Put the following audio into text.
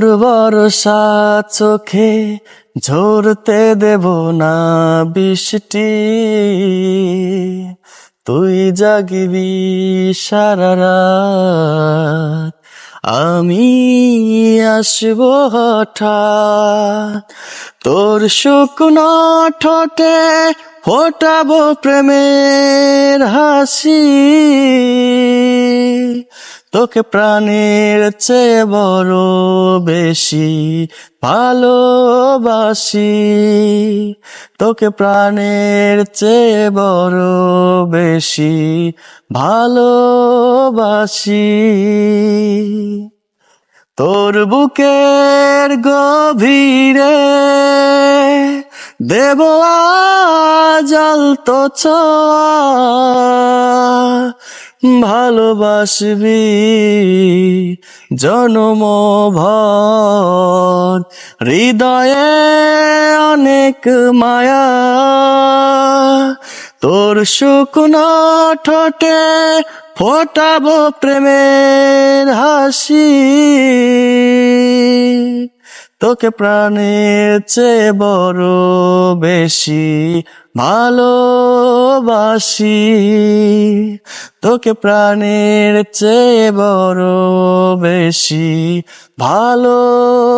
তোর বর্ষা চোখে ঝরতে দেব না বৃষ্টি, তুই জাগবি সারা রাত, আমি আসবো হঠাৎ। তোর শুকনো ঠোঁটে ফোটাবো প্রেমের হাসি, তোকে প্রাণের চেয়ে বড় বেশি ভালোবাসি, তোকে প্রাণের চেয়ে বড় বেশি ভালোবাসি। তোর বুকের গভীরে দেব আজ আলতো ছোঁয়া, ভালোবাসবি জনম ভর, হৃদয়ে অনেক মায়া। তোর শুকনো ঠোঁটে ফোটাবো প্রেমের হাসি, তোকে প্রাণের চেয়ে বড় বেশি ভালোবাসি, তোকে প্রাণের চেয়ে বড় বেশি ভালোবাসি।